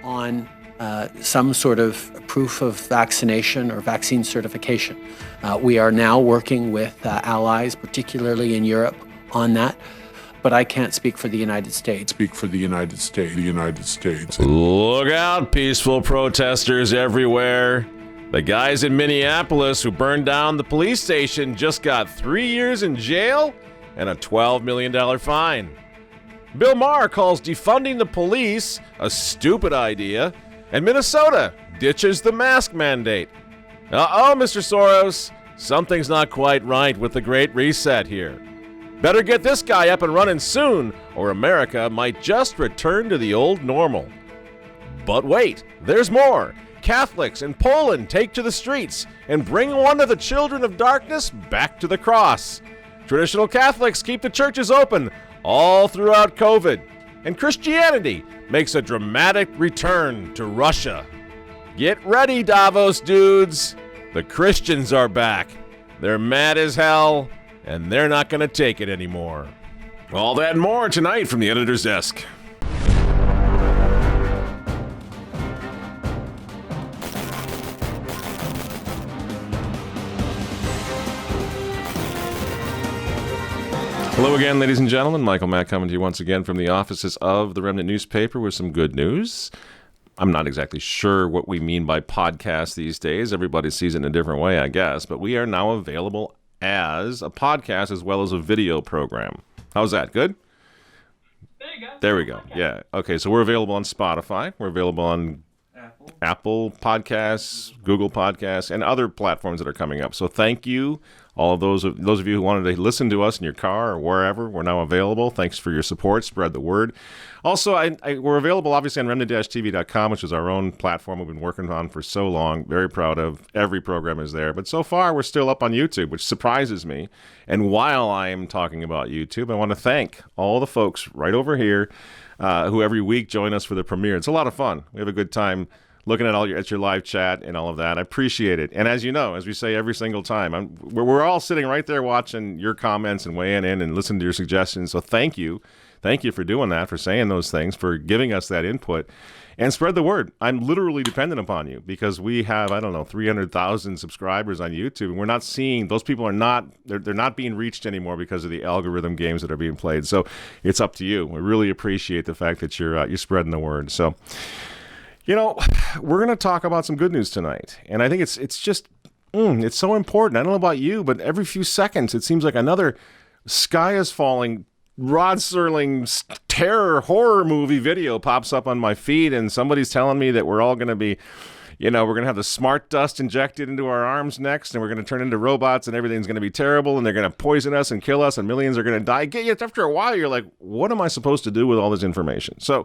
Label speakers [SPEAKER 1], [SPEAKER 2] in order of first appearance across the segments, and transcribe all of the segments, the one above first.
[SPEAKER 1] on some sort of proof of vaccination or vaccine certification. We are now working with allies, particularly in Europe, on that. But I can't speak for the United States.
[SPEAKER 2] Look out, peaceful protesters everywhere. The guys in Minneapolis who burned down the police station just got 3 years in jail and a $12 million fine. Bill Maher calls defunding the police a stupid idea, and Minnesota ditches the mask mandate. Uh-oh, Mr. Soros, something's not quite right with the Great Reset here. Better get this guy up and running soon, or America might just return to the old normal. But wait, there's more. Catholics in Poland take to the streets and bring one of the children of darkness back to the cross. Traditional Catholics keep the churches open all throughout COVID. And Christianity makes a dramatic return to Russia. Get ready, Davos dudes. The Christians are back. They're mad as hell, and they're not going to take it anymore. All that and more tonight from the editor's desk. Hello again, ladies and gentlemen. Michael Mack coming to you once again from the offices of the Remnant newspaper with some good news. I'm not exactly sure what we mean by podcast these days. Everybody sees it in a different way, I guess. But we are now available as a podcast as well as a video program. How's that? Good?
[SPEAKER 3] There you go.
[SPEAKER 2] There we go. Yeah. Okay, so we're available on Spotify. We're available on Apple Podcasts, Google Podcasts, and other platforms that are coming up. So thank you, all of those of you who wanted to listen to us in your car or wherever. We're now available. Thanks for your support. Spread the word. Also, we're available, obviously, on remnant-tv.com, which is our own platform we've been working on for so long. Very proud of. Every program is there. But so far, we're still up on YouTube, which surprises me. And while I am talking about YouTube, I want to thank all the folks right over here who every week join us for the premiere. It's a lot of fun. We have a good time looking at your live chat and all of that. I appreciate it. And as you know, as we say every single time, we're all sitting right there watching your comments and weighing in and listening to your suggestions. So thank you. Thank you for doing that, for saying those things, for giving us that input. And spread the word. I'm literally dependent upon you because we have, 300,000 subscribers on YouTube. And we're not seeing, those people are not, they're not being reached anymore because of the algorithm games that are being played. So it's up to you. We really appreciate the fact that you're spreading the word. So, we're going to talk about some good news tonight. And I think it's just, it's so important. I don't know about you, but every few seconds, it seems like another sky is falling, Rod Serling's terror horror movie video pops up on my feed, and somebody's telling me that we're all going to be, we're going to have the smart dust injected into our arms next, and we're going to turn into robots, and everything's going to be terrible, and they're going to poison us and kill us, and millions are going to die. After a while, you're like, what am I supposed to do with all this information? So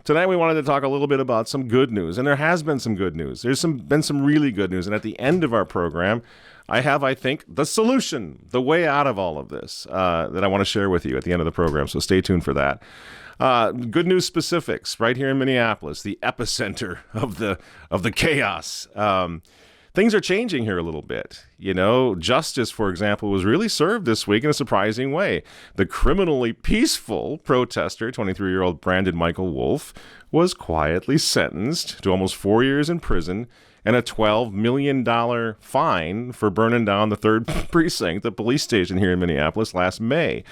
[SPEAKER 2] tonight we wanted to talk a little bit about some good news, and there has been some good news. There's been some really good news, and at the end of our program, I have, I think, the solution, the way out of all of this that I want to share with you at the end of the program. So stay tuned for that. Good news specifics right here in Minneapolis, the epicenter of the chaos. Things are changing here a little bit. Justice, for example, was really served this week in a surprising way. The criminally peaceful protester, 23-year-old Brandon Michael Wolf, was quietly sentenced to almost 4 years in prison and a $12 million fine for burning down the 3rd precinct, the police station here in Minneapolis, last May.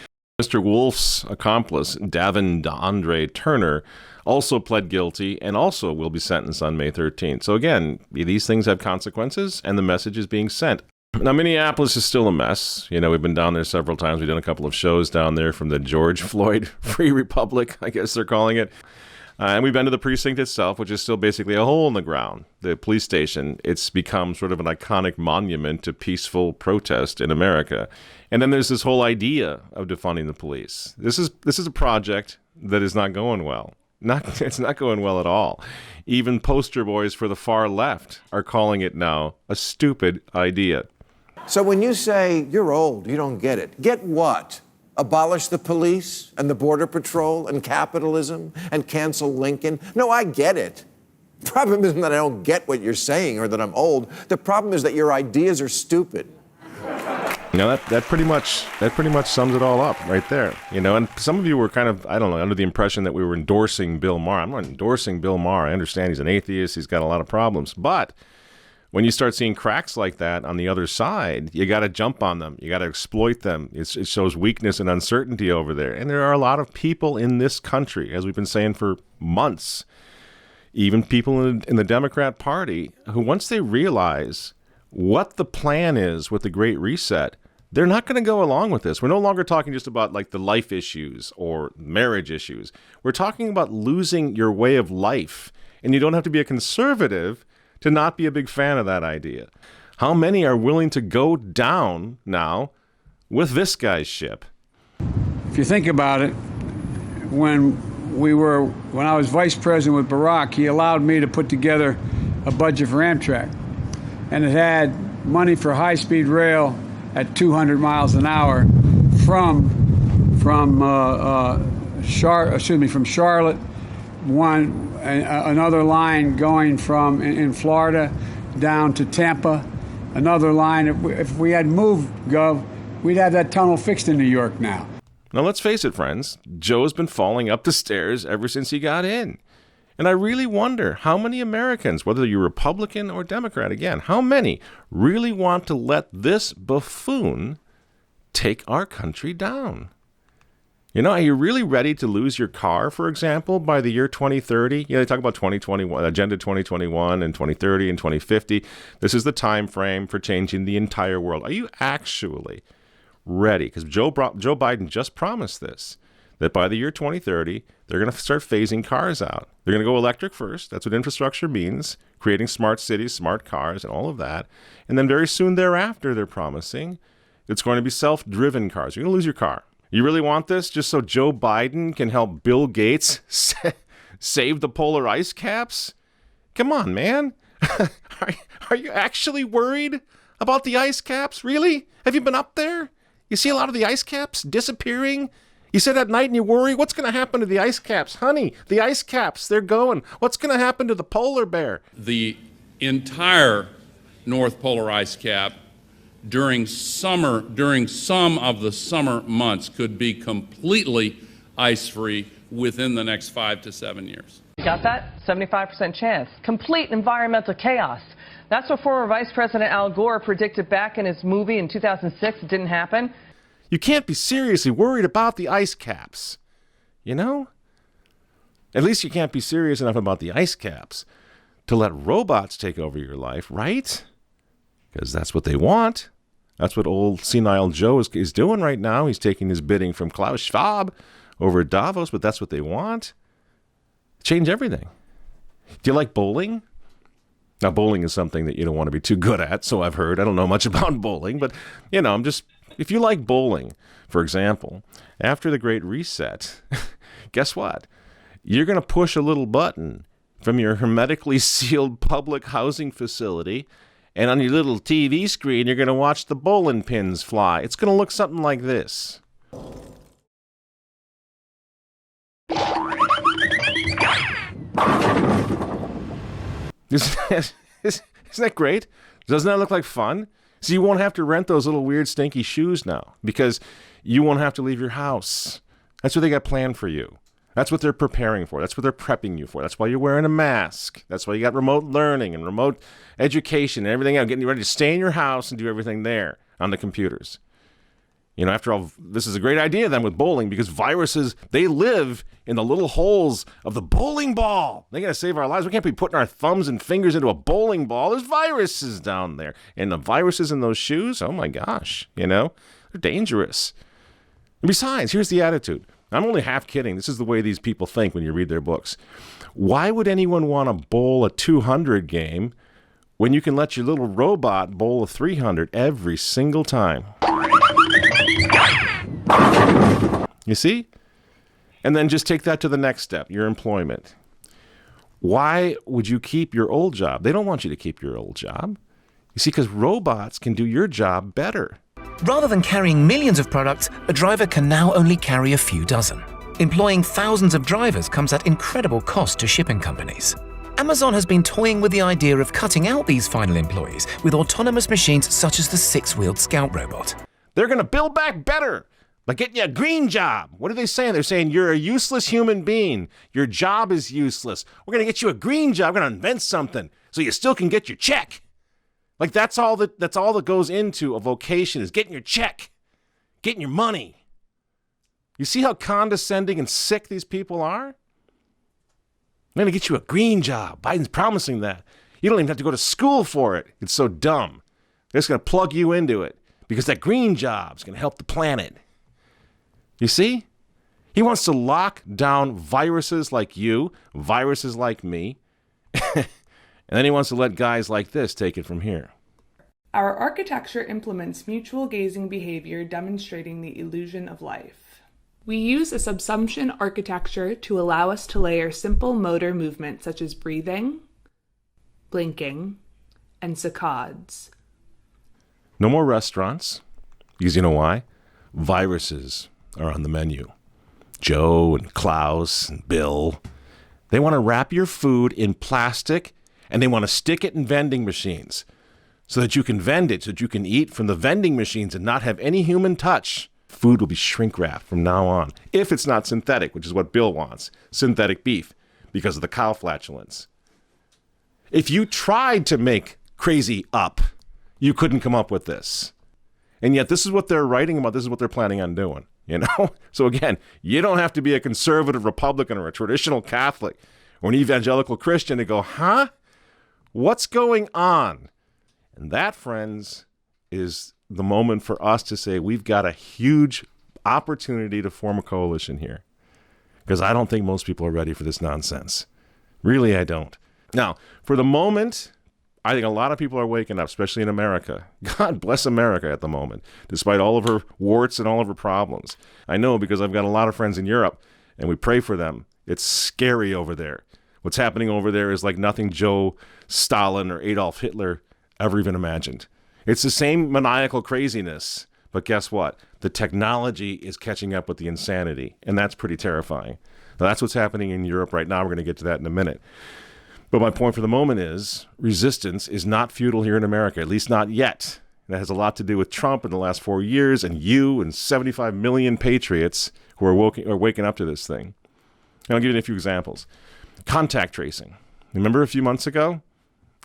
[SPEAKER 2] Mr. Wolf's accomplice, Davin DeAndre Turner, also pled guilty and also will be sentenced on May 13th. So again, these things have consequences, and the message is being sent. Now, Minneapolis is still a mess. We've been down there several times. We've done a couple of shows down there from the George Floyd Free Republic, I guess they're calling it. And we've been to the precinct itself, which is still basically a hole in the ground. The police station, it's become sort of an iconic monument to peaceful protest in America. And then there's this whole idea of defunding the police. This is a project that is not going well. It's not going well at all. Even poster boys for the far left are calling it now a stupid idea.
[SPEAKER 4] So when you say you're old, you don't get it. Get what? Abolish the police and the border patrol and capitalism and cancel Lincoln? No, I get it. The problem isn't that I don't get what you're saying or that I'm old. The problem is that your ideas are stupid.
[SPEAKER 2] You know, that pretty much sums it all up right there. You know, and some of you were kind of, I don't know, under the impression that we were endorsing Bill Maher. I'm not endorsing Bill Maher. I understand he's an atheist. He's got a lot of problems. But when you start seeing cracks like that on the other side, you got to jump on them. You got to exploit them. It shows weakness and uncertainty over there. And there are a lot of people in this country, as we've been saying for months, even people in the Democrat Party, who once they realize what the plan is with the Great Reset, they're not going to go along with this. We're no longer talking just about like the life issues or marriage issues. We're talking about losing your way of life. And you don't have to be a conservative to not be a big fan of that idea. How many are willing to go down now with this guy's ship?
[SPEAKER 5] If you think about it, when I was vice president with Barack, he allowed me to put together a budget for Amtrak. And it had money for high-speed rail at 200 miles an hour from Charlotte, another line going from in Florida down to Tampa, another line. If we had moved, Gov, we'd have that tunnel fixed in New York now.
[SPEAKER 2] Now, let's face it, friends. Joe's been falling up the stairs ever since he got in. And I really wonder how many Americans, whether you're Republican or Democrat, again, how many really want to let this buffoon take our country down? You know, are you really ready to lose your car, for example, by the year 2030? You know, they talk about 2021, Agenda 2021 and 2030 and 2050. This is the time frame for changing the entire world. Are you actually ready? Because Joe Biden just promised this, that by the year 2030, they're going to start phasing cars out. They're going to go electric first. That's what infrastructure means, creating smart cities, smart cars, and all of that. And then very soon thereafter, they're promising it's going to be self-driven cars. You're going to lose your car. You really want this just so Joe Biden can help Bill Gates save the polar ice caps? Come on, man. Are you actually worried about the ice caps? Really? Have you been up there? You see a lot of the ice caps disappearing? You sit at night and you worry, what's going to happen to the ice caps? Honey, the ice caps, they're going. What's going to happen to the polar bear?
[SPEAKER 6] The entire North Polar ice cap during some of the summer months could be completely ice-free within the next 5 to 7 years.
[SPEAKER 7] You got that? 75% chance. Complete environmental chaos. That's what former Vice President Al Gore predicted back in his movie in 2006. It didn't happen.
[SPEAKER 2] You can't be seriously worried about the ice caps, you know? At least you can't be serious enough about the ice caps to let robots take over your life, right? Because that's what they want. That's what old senile Joe is doing right now. He's taking his bidding from Klaus Schwab over at Davos, but that's what they want. Change everything. Do you like bowling? Now, bowling is something that you don't want to be too good at, so I've heard. I don't know much about bowling, but, you know, if you like bowling, for example, after the Great Reset, guess what? You're going to push a little button from your hermetically sealed public housing facility, and on your little TV screen, you're going to watch the bowling pins fly. It's going to look something like this. Isn't that great? Doesn't that look like fun? So you won't have to rent those little weird stinky shoes now because you won't have to leave your house. That's what they got planned for you. That's what they're preparing for. That's what they're prepping you for. That's why you're wearing a mask. That's why you got remote learning and remote education and everything else, getting you ready to stay in your house and do everything there on the computers. You know, after all, this is a great idea then with bowling because viruses, they live in the little holes of the bowling ball. They got to save our lives. We can't be putting our thumbs and fingers into a bowling ball. There's viruses down there. And the viruses in those shoes, oh my gosh, you know, they're dangerous. And besides, here's the attitude. I'm only half kidding. This is the way these people think when you read their books. Why would anyone want to bowl a 200 game when you can let your little robot bowl a 300 every single time? You see? And then just take that to the next step, your employment. Why would you keep your old job? They don't want you to keep your old job. You see, because robots can do your job better.
[SPEAKER 8] Rather than carrying millions of products, a driver can now only carry a few dozen. Employing thousands of drivers comes at incredible cost to shipping companies. Amazon has been toying with the idea of cutting out these final employees with autonomous machines such as the 6-wheeled Scout robot.
[SPEAKER 2] They're going to build back better by getting you a green job. What are they saying? They're saying you're a useless human being. Your job is useless. We're going to get you a green job. We're going to invent something so you still can get your check. Like that's all that goes into a vocation is getting your check, getting your money. You see how condescending and sick these people are? I'm going to get you a green job. Biden's promising that. You don't even have to go to school for it. It's so dumb. They're just going to plug you into it because that green job's going to help the planet. You see? He wants to lock down viruses like you, viruses like me, and then he wants to let guys like this take it from here.
[SPEAKER 9] Our architecture implements mutual gazing behavior demonstrating the illusion of life. We use a subsumption architecture to allow us to layer simple motor movements such as breathing, blinking, and saccades.
[SPEAKER 2] No more restaurants, because you know why? Viruses are on the menu. Joe and Klaus and Bill, they want to wrap your food in plastic and they want to stick it in vending machines so that you can vend it, so that you can eat from the vending machines and not have any human touch. Food will be shrink wrapped from now on, if it's not synthetic, which is what Bill wants, synthetic beef, because of the cow flatulence. If you tried to make crazy up, you couldn't come up with this. And yet this is what they're writing about, this is what they're planning on doing, you know? So again, you don't have to be a conservative Republican or a traditional Catholic or an evangelical Christian to go, huh? What's going on? And that, friends, is the moment for us to say we've got a huge opportunity to form a coalition here. Because I don't think most people are ready for this nonsense. Really, I don't. Now, for the moment, I think a lot of people are waking up, especially in America. God bless America at the moment, despite all of her warts and all of her problems. I know because I've got a lot of friends in Europe, and we pray for them. It's scary over there. What's happening over there is like nothing Joe Stalin or Adolf Hitler ever even imagined. It's the same maniacal craziness, but guess what? The technology is catching up with the insanity, and that's pretty terrifying. Now, that's what's happening in Europe right now. We're going to get to that in a minute. But my point for the moment is resistance is not futile here in America, at least not yet. That has a lot to do with Trump in the last 4 years and you and 75 million patriots who are waking up to this thing. And I'll give you a few examples. Contact tracing. Remember a few months ago?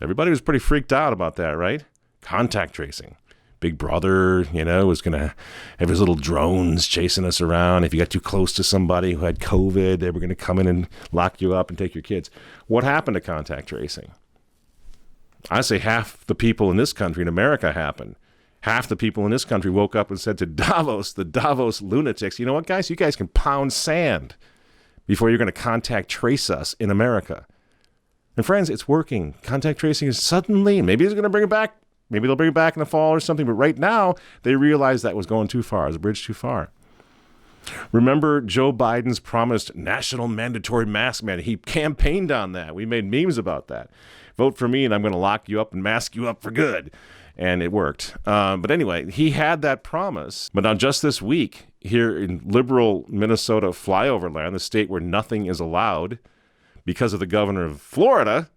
[SPEAKER 2] Everybody was pretty freaked out about that, right? Contact tracing. Big Brother, was going to have his little drones chasing us around. If you got too close to somebody who had COVID, they were going to come in and lock you up and take your kids. What happened to contact tracing? I say half the people in this country, in America, happened. Half the people in this country woke up and said to Davos, the Davos lunatics, you know what, guys? You guys can pound sand before you're going to contact trace us in America. And friends, it's working. Contact tracing is suddenly, maybe it's going to bring it back. Maybe they'll bring it back in the fall or something. But right now, they realize that was going too far. It was a bridge too far. Remember Joe Biden's promised national mandatory mask mandate? He campaigned on that. We made memes about that. Vote for me and I'm going to lock you up and mask you up for good. And it worked. But anyway, he had that promise. But now just this week, here in liberal Minnesota flyover land, the state where nothing is allowed, because of the governor of Florida,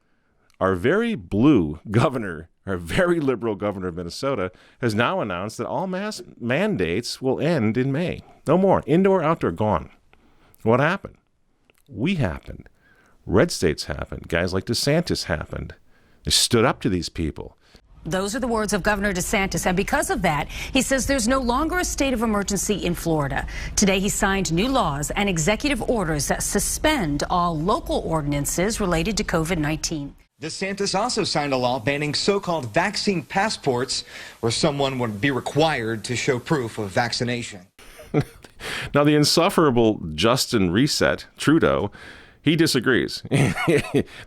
[SPEAKER 2] our very blue governor, our very liberal governor of Minnesota, has now announced that all mask mandates will end in May. No more. Indoor, outdoor, gone. What happened? We happened. Red states happened. Guys like DeSantis happened. They stood up to these people.
[SPEAKER 10] Those are the words of Governor DeSantis, and because of that, he says there's no longer a state of emergency in Florida. Today, he signed new laws and executive orders that suspend all local ordinances related to COVID-19.
[SPEAKER 11] DeSantis also signed a law banning so-called vaccine passports, where someone would be required to show proof of vaccination.
[SPEAKER 2] Now, the insufferable Justin Reset, Trudeau, he disagrees.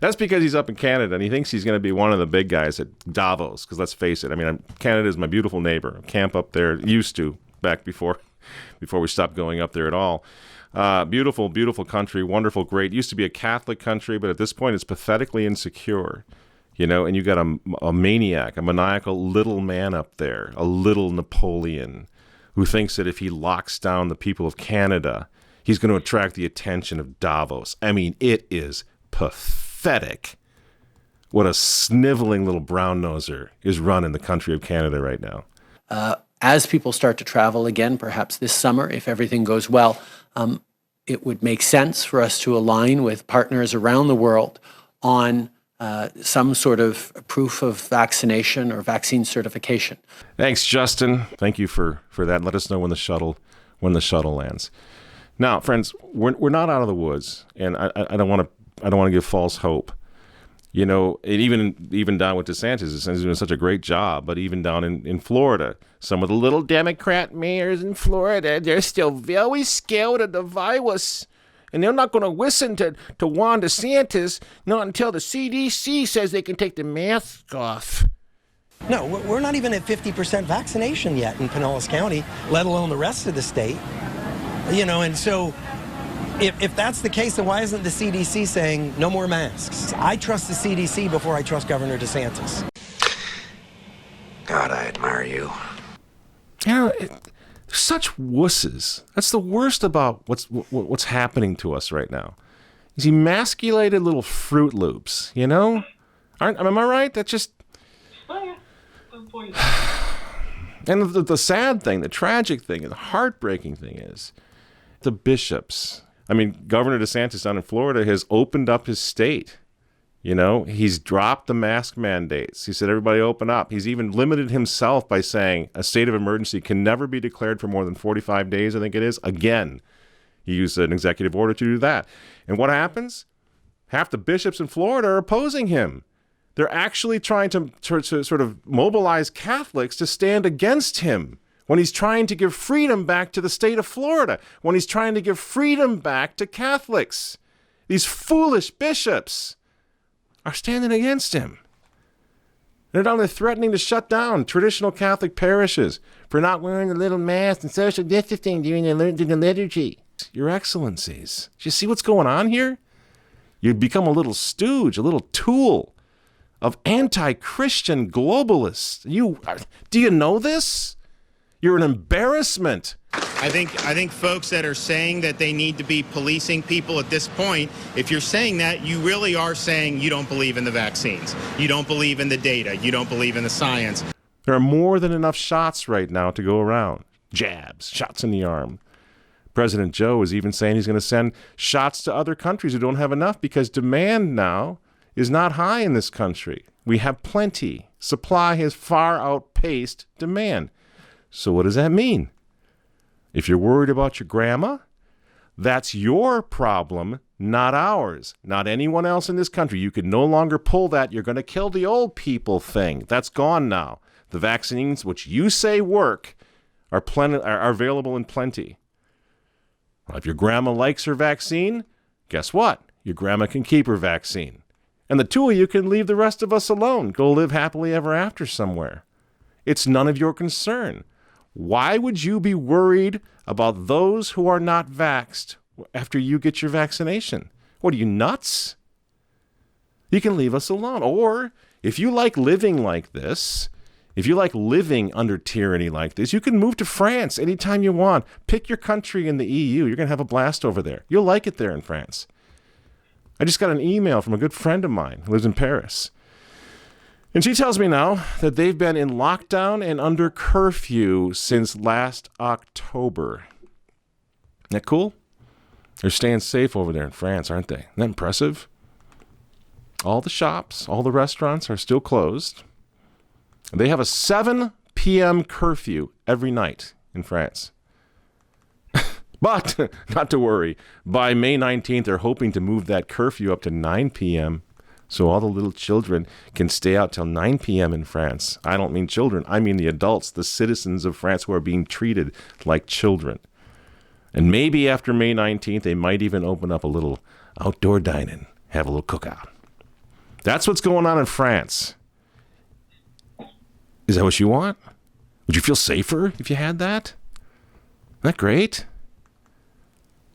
[SPEAKER 2] That's because he's up in Canada and he thinks he's going to be one of the big guys at Davos. Because let's face it, Canada is my beautiful neighbor. Camp up there, used to, back before we stopped going up there at all. Beautiful, beautiful country, wonderful, great. Used to be a Catholic country, but at this point it's pathetically insecure. And you got a maniac, a maniacal little man up there, a little Napoleon, who thinks that if he locks down the people of Canada, he's going to attract the attention of Davos. It is pathetic what a sniveling little brown-noser is running the country of Canada right now.
[SPEAKER 1] as people start to travel again, perhaps this summer, if everything goes well, it would make sense for us to align with partners around the world on some sort of proof of vaccination or vaccine certification.
[SPEAKER 2] Thanks, Justin. Thank you for that. Let us know when the shuttle lands. Now, friends, we're not out of the woods, and I don't want to give false hope. You know, and even down with DeSantis is doing such a great job, but even down in Florida, some of the little Democrat mayors in Florida, they're still very scared of the virus. And they're not going to listen to Juan DeSantis, not until the CDC says they can take the mask off.
[SPEAKER 12] No, we're not even at 50% vaccination yet in Pinellas County, let alone the rest of the state. You know, and so if that's the case, then why isn't the CDC saying no more masks? I trust the CDC before I trust Governor DeSantis.
[SPEAKER 4] God, I admire you.
[SPEAKER 2] You know, such wusses. That's the worst about what's happening to us right now. These emasculated little Fruit Loops, you know? Am I right? That just... And the sad thing, the tragic thing, and the heartbreaking thing is the bishops. I mean, Governor DeSantis down in Florida has opened up his state. You know, he's dropped the mask mandates. He said, everybody open up. He's even limited himself by saying a state of emergency can never be declared for more than 45 days, I think it is. Again, he used an executive order to do that. And what happens? Half the bishops in Florida are opposing him. They're actually trying to sort of mobilize Catholics to stand against him when he's trying to give freedom back to the state of Florida, when he's trying to give freedom back to Catholics. These foolish bishops are standing against him. They're down there threatening to shut down traditional Catholic parishes for not wearing a little mask and social distancing during the liturgy. Your Excellencies, do you see what's going on here? You've become a little stooge, a little tool of anti-Christian globalists. Do you know this? You're an embarrassment.
[SPEAKER 13] I think folks that are saying that they need to be policing people at this point, if you're saying that, you really are saying you don't believe in the vaccines. You don't believe in the data. You don't believe in the science.
[SPEAKER 2] There are more than enough shots right now to go around. Jabs, shots in the arm. President Joe is even saying he's going to send shots to other countries who don't have enough because demand now is not high in this country. We have plenty. Supply has far outpaced demand. So what does that mean? If you're worried about your grandma, that's your problem, not ours, not anyone else in this country. You can no longer pull that "you're going to kill the old people" thing. That's gone now. The vaccines, which you say work, are available in plenty. Well, if your grandma likes her vaccine, guess what? Your grandma can keep her vaccine. And the two of you can leave the rest of us alone. Go live happily ever after somewhere. It's none of your concern. Why would you be worried about those who are not vaxxed after you get your vaccination? What, are you nuts? You can leave us alone. Or if you like living like this, if you like living under tyranny like this, you can move to France anytime you want. Pick your country in the EU. You're going to have a blast over there. You'll like it there in France. I just got an email from a good friend of mine who lives in Paris. And she tells me now that they've been in lockdown and under curfew since last October. Isn't that cool? They're staying safe over there in France, aren't they? Isn't that impressive? All the shops, all the restaurants are still closed. They have a 7 p.m. curfew every night in France. But, not to worry, by May 19th, they're hoping to move that curfew up to 9 p.m., so all the little children can stay out till 9 p.m. in France. I don't mean children. I mean the adults, the citizens of France who are being treated like children. And maybe after May 19th, they might even open up a little outdoor dining, have a little cookout. That's what's going on in France. Is that what you want? Would you feel safer if you had that? Isn't that great?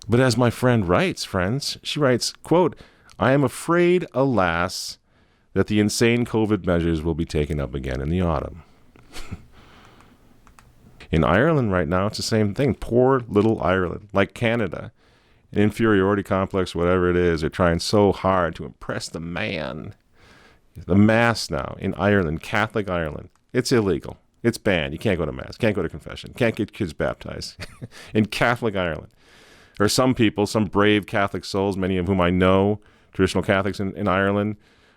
[SPEAKER 2] But as my friend writes, friends, she writes, quote, "I am afraid, alas, that the insane COVID measures will be taken up again in the autumn." In Ireland right now, it's the same thing. Poor little Ireland, like Canada. An inferiority complex, whatever it is, they're trying so hard to impress the man. The mass now in Ireland, Catholic Ireland, it's illegal. It's banned. You can't go to Mass. Can't go to confession. Can't get kids baptized in Catholic Ireland. There are some people, some brave Catholic souls, many of whom I know, traditional Catholics in Ireland,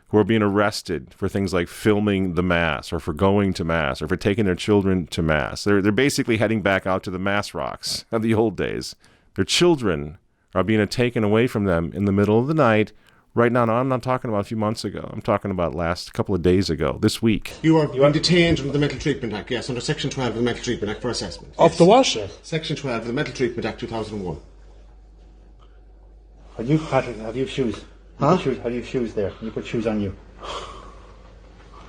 [SPEAKER 2] who are being arrested for things like filming the Mass or for going to Mass or for taking their children to Mass. They're basically heading back out to the Mass rocks of the old days. Their children are being taken away from them in the middle of the night. Right now, I'm not talking about a few months ago. I'm talking about last couple of days ago, this week.
[SPEAKER 14] You are detained under the Mental Treatment Act, yes, under Section 12 of the Mental Treatment Act for assessment.
[SPEAKER 15] Of the what?
[SPEAKER 14] Section 12 of the Mental Treatment Act 2001.
[SPEAKER 15] Have you shoes?
[SPEAKER 14] Huh?
[SPEAKER 15] Have you shoes there? Can you put shoes on you?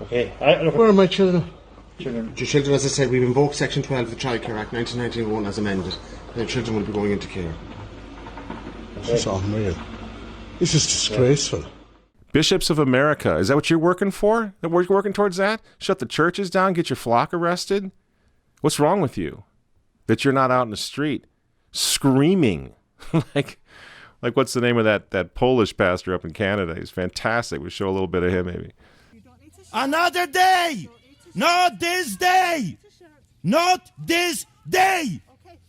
[SPEAKER 15] Okay.
[SPEAKER 14] Where are my children?
[SPEAKER 15] Children.
[SPEAKER 14] Your children, as I said, we've invoked Section 12 of the Child Care Act 1991 as amended. And your children will be going into care.
[SPEAKER 15] Okay.
[SPEAKER 14] This is unreal. This is disgraceful.
[SPEAKER 2] Bishops of America, is that what you're working for? That we're working towards that? Shut the churches down, get your flock arrested? What's wrong with you? That you're not out in the street screaming like what's the name of that Polish pastor up in Canada? He's fantastic. We'll show a little bit of him maybe.
[SPEAKER 16] Another day! Not this day! Not this day!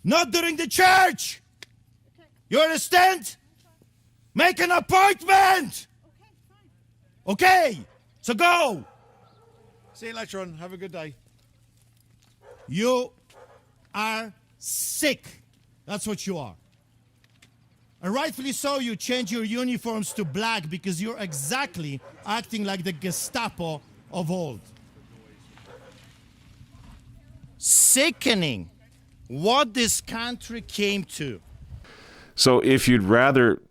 [SPEAKER 16] Not during the church! You understand? Make an appointment! Okay, so go!
[SPEAKER 14] See you later on. Have a good day.
[SPEAKER 16] You are sick. That's what you are. And rightfully so, you change your uniforms to black because you're exactly acting like the Gestapo of old. Sickening what this country came to.
[SPEAKER 2] So if you'd rather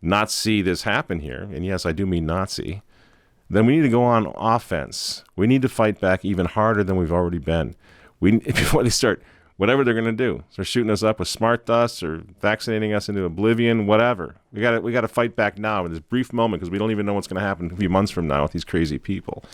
[SPEAKER 2] not see this happen here, and yes, I do mean Nazi, then we need to go on offense. We need to fight back even harder than we've already been. Before they start, whatever they're going to do, start shooting us up with smart dust or vaccinating us into oblivion, whatever. We got to fight back now in this brief moment because we don't even know what's going to happen a few months from now with these crazy people.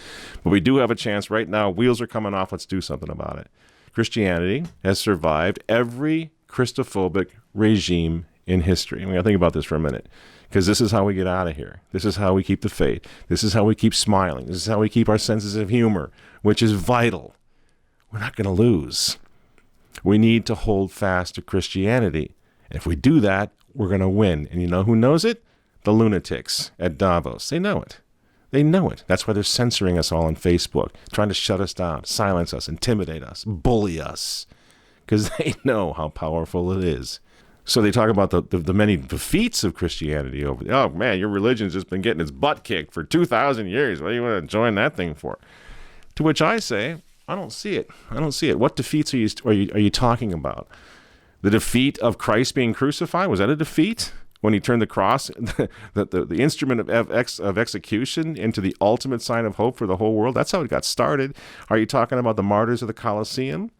[SPEAKER 2] But we do have a chance right now. Wheels are coming off. Let's do something about it. Christianity has survived every Christophobic regime in history. And we got to think about this for a minute because this is how we get out of here. This is how we keep the faith. This is how we keep smiling. This is how we keep our senses of humor, which is vital. We're not going to lose. We need to hold fast to Christianity. And if we do that, we're going to win. And you know who knows it? The lunatics at Davos. They know it. They know it. That's why they're censoring us all on Facebook, trying to shut us down, silence us, intimidate us, bully us, because they know how powerful it is. So they talk about the many defeats of Christianity over oh man, your religion's just been getting its butt kicked for 2,000 years. What do you want to join that thing for? To which I say, I don't see it. I don't see it. What defeats are you talking about? The defeat of Christ being crucified? Was that a defeat? When he turned the cross, the instrument of execution, into the ultimate sign of hope for the whole world? That's how it got started. Are you talking about the martyrs of the Colosseum?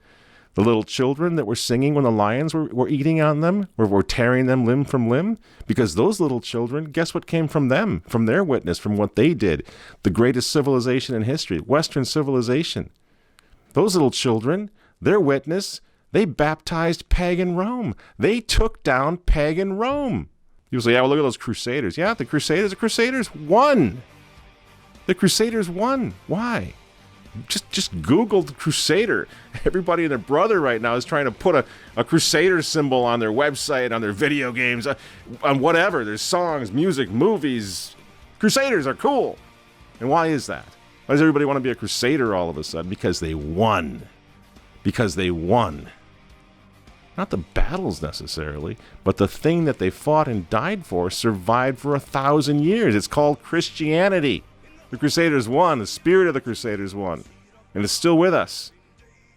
[SPEAKER 2] The little children that were singing when the lions were eating on them, were tearing them limb from limb? Because those little children, guess what came from them, from their witness, from what they did? The greatest civilization in history, Western civilization. Those little children, their witness, they baptized pagan Rome. They took down pagan Rome. People say, yeah, well, look at those crusaders. Yeah, the crusaders won. The crusaders won. Why? Just Google the crusader. Everybody and their brother right now is trying to put a crusader symbol on their website, on their video games, on whatever. There's songs, music, movies. Crusaders are cool. And why is that? Why does everybody want to be a crusader all of a sudden? Because they won. Because they won. Not the battles necessarily, but the thing that they fought and died for survived for 1,000 years. It's called Christianity. The Crusaders won. The spirit of the Crusaders won. And it's still with us.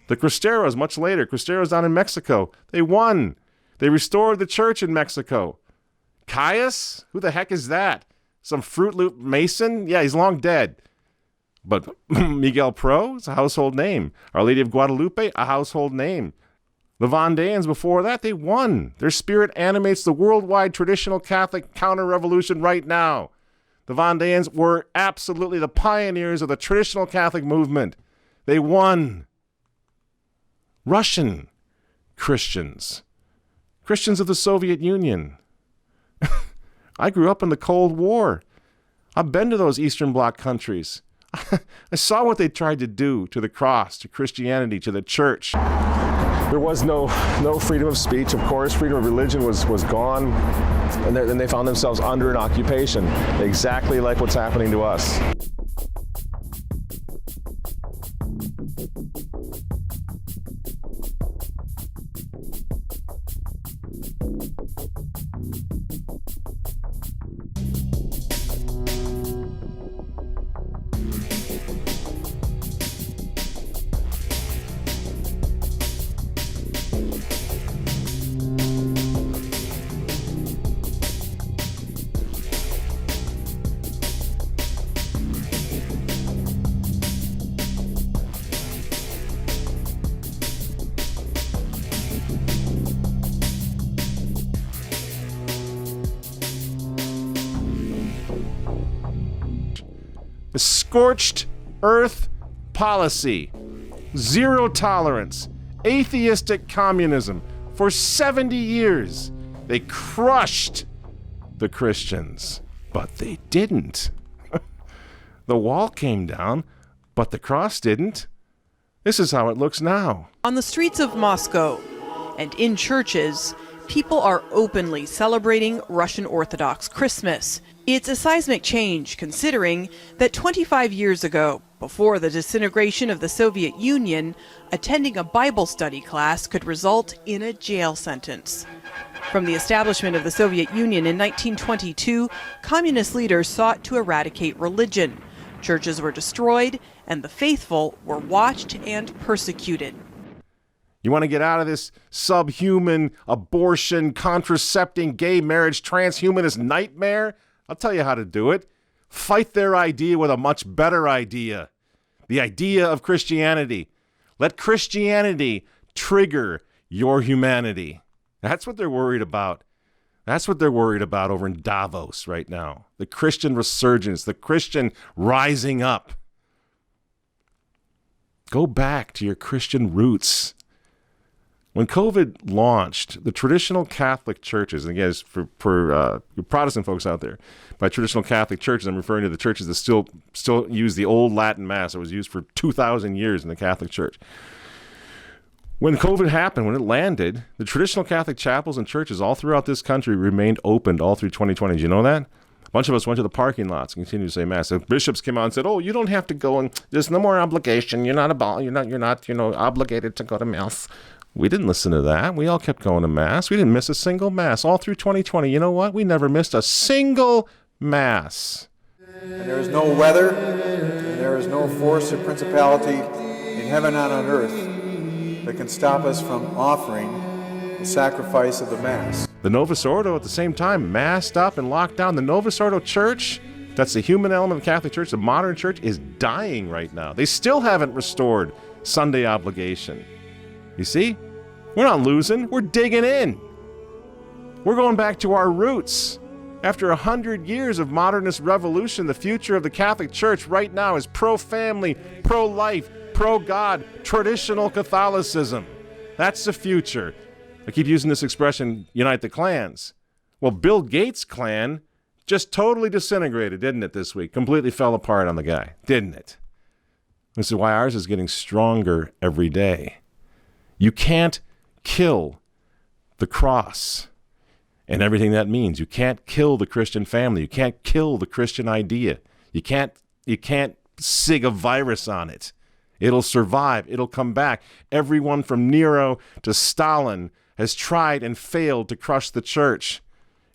[SPEAKER 2] The Cristeros, much later, Cristeros down in Mexico, they won. They restored the church in Mexico. Caius? Who the heck is that? Some Fruit Loop Mason? Yeah, he's long dead. But Miguel Pro is a household name. Our Lady of Guadalupe, a household name. The Vendéans before that, they won. Their spirit animates the worldwide traditional Catholic counter-revolution right now. The Vendéans were absolutely the pioneers of the traditional Catholic movement. They won. Russian Christians. Christians of the Soviet Union. I grew up in the Cold War. I've been to those Eastern Bloc countries. I saw what they tried to do to the cross, to Christianity, to the church. There was no freedom of speech, of course. Freedom of religion was gone. And then they found themselves under an occupation, exactly like what's happening to us. The scorched earth policy, zero tolerance, atheistic communism. For 70 years, they crushed the Christians, but they didn't. The wall came down, but the cross didn't. This is how it looks now.
[SPEAKER 17] On the streets of Moscow and in churches, people are openly celebrating Russian Orthodox Christmas. It's a seismic change considering that 25 years ago, before the disintegration of the Soviet Union, attending a Bible study class could result in a jail sentence. From the establishment of the Soviet Union in 1922, communist leaders sought to eradicate religion. Churches were destroyed, and the faithful were watched and persecuted.
[SPEAKER 2] You want to get out of this subhuman, abortion, contracepting, gay marriage, transhumanist nightmare? I'll tell you how to do it. Fight their idea with a much better idea. The idea of Christianity. Let Christianity trigger your humanity. That's what they're worried about. That's what they're worried about over in Davos right now. The Christian resurgence, the Christian rising up. Go back to your Christian roots. When COVID launched, the traditional Catholic churches, and again, for your Protestant folks out there, by traditional Catholic churches, I'm referring to the churches that still use the old Latin Mass that was used for 2,000 years in the Catholic Church. When COVID happened, when it landed, the traditional Catholic chapels and churches all throughout this country remained opened all through 2020. Did you know that? A bunch of us went to the parking lots and continued to say Mass. The bishops came out and said, "Oh, you don't have to go, and there's no more obligation. You're not obligated to go to Mass." We didn't listen to that. We all kept going to Mass. We didn't miss a single Mass all through 2020. You know what? We never missed a single Mass.
[SPEAKER 18] And there is no weather, and there is no force or principality in heaven and on earth that can stop us from offering the sacrifice of the Mass.
[SPEAKER 2] The Novus Ordo at the same time masked up and locked down. The Novus Ordo Church, that's the human element of the Catholic Church, the modern church, is dying right now. They still haven't restored Sunday obligation. You see? We're not losing. We're digging in. We're going back to our roots. After 100 years of modernist revolution, the future of the Catholic Church right now is pro-family, pro-life, pro-God, traditional Catholicism. That's the future. I keep using this expression, unite the clans. Well, Bill Gates' clan just totally disintegrated, didn't it, this week? Completely fell apart on the guy, didn't it? This is why ours is getting stronger every day. You can't kill the cross and everything that means. You can't kill the Christian family. You can't kill the Christian idea. You can't sig a virus on it. It'll survive. It'll come back. Everyone from Nero to Stalin has tried and failed to crush the church.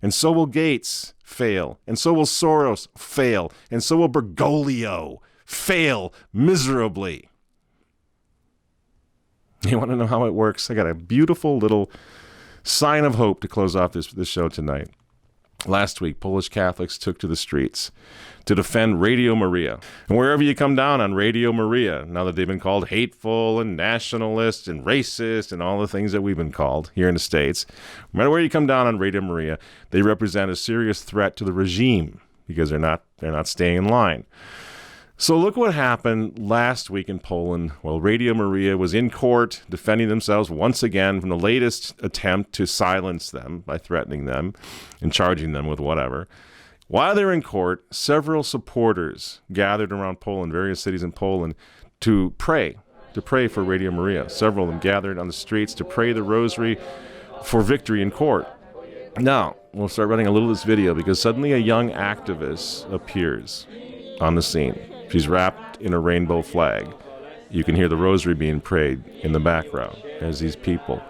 [SPEAKER 2] And so will Gates fail. And so will Soros fail. And so will Bergoglio fail miserably. You want to know how it works? I got a beautiful little sign of hope to close off this show tonight. Last week, Polish Catholics took to the streets to defend Radio Maria. And wherever you come down on Radio Maria, now that they've been called hateful and nationalist and racist and all the things that we've been called here in the States, no matter where you come down on Radio Maria, they represent a serious threat to the regime because they're not staying in line. So look what happened last week in Poland. Well, Radio Maria was in court defending themselves once again from the latest attempt to silence them by threatening them and charging them with whatever. While they're in court, several supporters gathered around Poland, various cities in Poland, to pray for Radio Maria. Several of them gathered on the streets to pray the rosary for victory in court. Now, we'll start running a little of this video because suddenly a young activist appears on the scene. She's wrapped in a rainbow flag. You can hear the rosary being prayed in the background as these people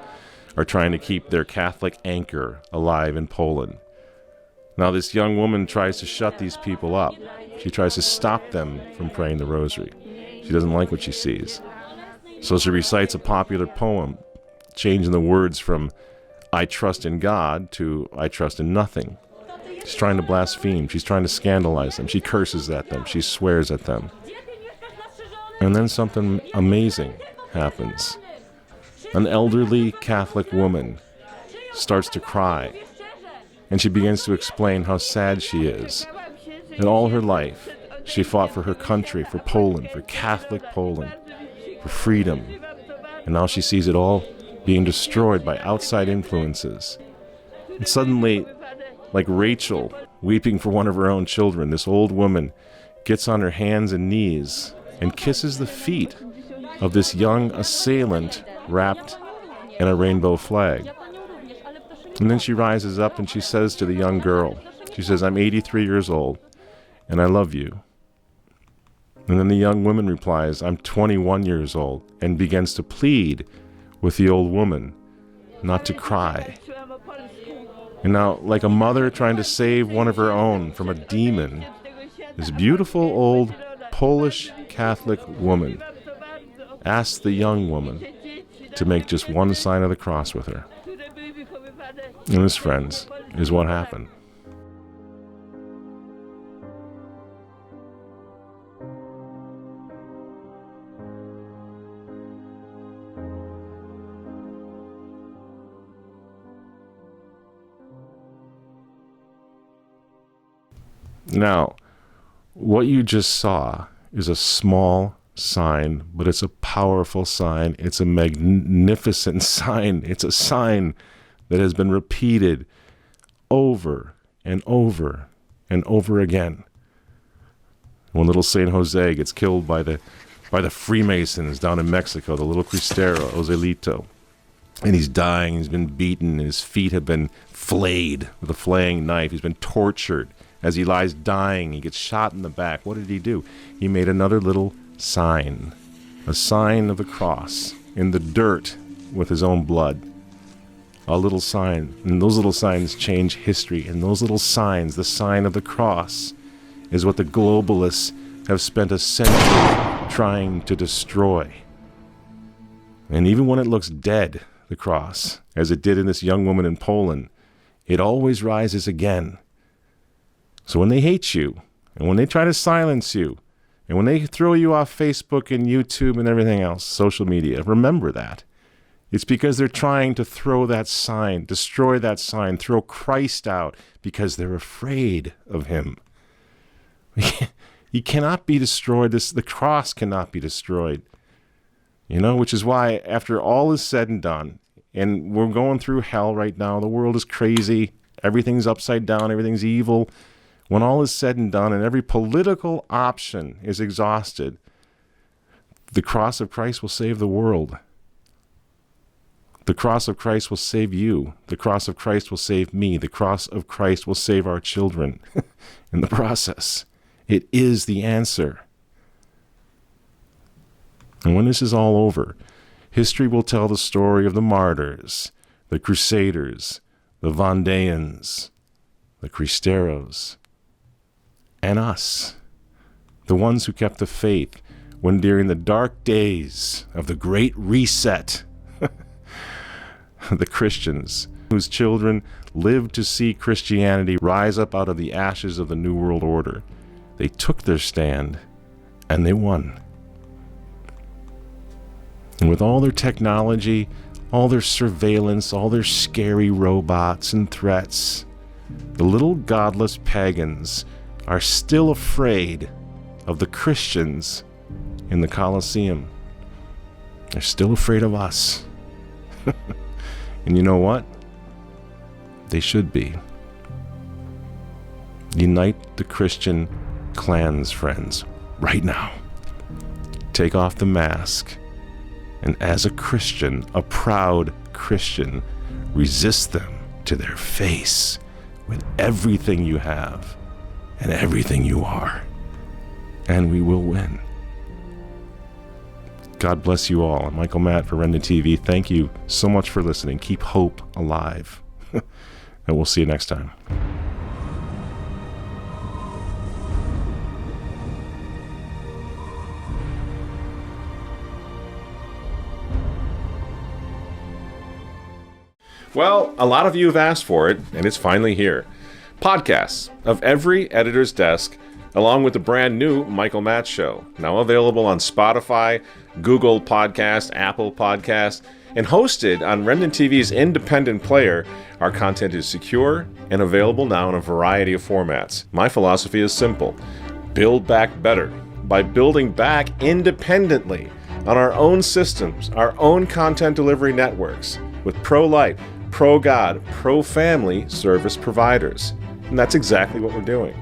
[SPEAKER 2] are trying to keep their Catholic anchor alive in Poland. Now, this young woman tries to shut these people up. She tries to stop them from praying the rosary. She doesn't like what she sees. So she recites a popular poem, changing the words from "I trust in God" to "I trust in nothing." She's trying to blaspheme. She's trying to scandalize them. She curses at them. She swears at them. And then something amazing happens. An elderly Catholic woman starts to cry, and she begins to explain how sad she is. That all her life, she fought for her country, for Poland, for Catholic Poland, for freedom. And now she sees it all being destroyed by outside influences. And suddenly, like Rachel weeping for one of her own children, this old woman gets on her hands and knees and kisses the feet of this young assailant wrapped in a rainbow flag. And then she rises up and she says to the young girl, she says, "I'm 83 years old and I love you." And then the young woman replies, "I'm 21 years old," and begins to plead with the old woman not to cry. And now, like a mother trying to save one of her own from a demon, this beautiful old Polish Catholic woman asks the young woman to make just one sign of the cross with her. And this, friends, is what happened. Now, what you just saw is a small sign, but it's a powerful sign. It's a magnificent sign. It's a sign that has been repeated over and over and over again. When little Saint Jose gets killed by the Freemasons down in Mexico, the little Cristero, Joselito, and he's dying, he's been beaten, and his feet have been flayed with a flaying knife. He's been tortured. As he lies dying, he gets shot in the back. What did he do? He made another little sign, a sign of the cross in the dirt with his own blood. A little sign. And those little signs change history. And those little signs, the sign of the cross, is what the globalists have spent a century trying to destroy. And even when it looks dead, the cross, as it did in this young woman in Poland, it always rises again. So when they hate you, and when they try to silence you, and when they throw you off Facebook and YouTube and everything else, social media, remember that. It's because they're trying to throw that sign, destroy that sign, throw Christ out, because they're afraid of him. He cannot be destroyed. The cross cannot be destroyed. Which is why after all is said and done, and we're going through hell right now, the world is crazy, everything's upside down, everything's evil. When all is said and done and every political option is exhausted, the cross of Christ will save the world. The cross of Christ will save you. The cross of Christ will save me. The cross of Christ will save our children in the process. It is the answer. And when this is all over, history will tell the story of the martyrs, the crusaders, the Vendéans, the Cristeros, and us, the ones who kept the faith when during the dark days of the Great Reset, the Christians whose children lived to see Christianity rise up out of the ashes of the New World Order. They took their stand and they won. And with all their technology, all their surveillance, all their scary robots and threats, the little godless pagans are still afraid of the Christians in the Colosseum. They're still afraid of us. And you know what? They should be. Unite the Christian clans, friends, right now. Take off the mask, and as a Christian, a proud Christian, resist them to their face with everything you have and everything you are, and we will win. God bless you all. I'm Michael Matt for Remnant TV. Thank you so much for listening. Keep hope alive. And we'll see you next time. Well, a lot of you have asked for it, and it's finally here. Podcasts of every editor's desk, along with the brand new Michael Matt Show, now available on Spotify, Google Podcast, Apple Podcast, and hosted on Remnant TV's independent player. Our content is secure and available now in a variety of formats. My philosophy is simple: build back better by building back independently on our own systems, our own content delivery networks, with pro-life, pro-God, pro-family service providers. And that's exactly what we're doing.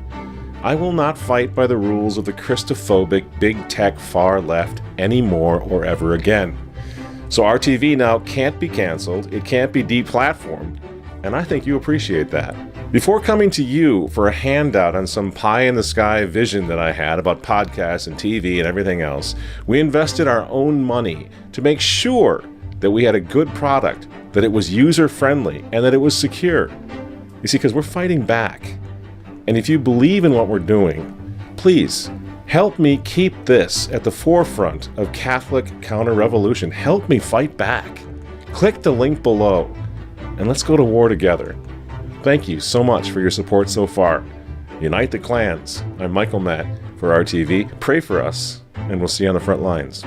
[SPEAKER 2] I will not fight by the rules of the Christophobic, big tech far left anymore or ever again. So RTV now can't be canceled, it can't be deplatformed, and I think you appreciate that. Before coming to you for a handout on some pie-in-the-sky vision that I had about podcasts and TV and everything else, we invested our own money to make sure that we had a good product, that it was user-friendly, and that it was secure. You see, because we're fighting back. And if you believe in what we're doing, please help me keep this at the forefront of Catholic counter-revolution. Help me fight back. Click the link below, and let's go to war together. Thank you so much for your support so far. Unite the clans. I'm Michael Matt for RTV. Pray for us, and we'll see you on the front lines.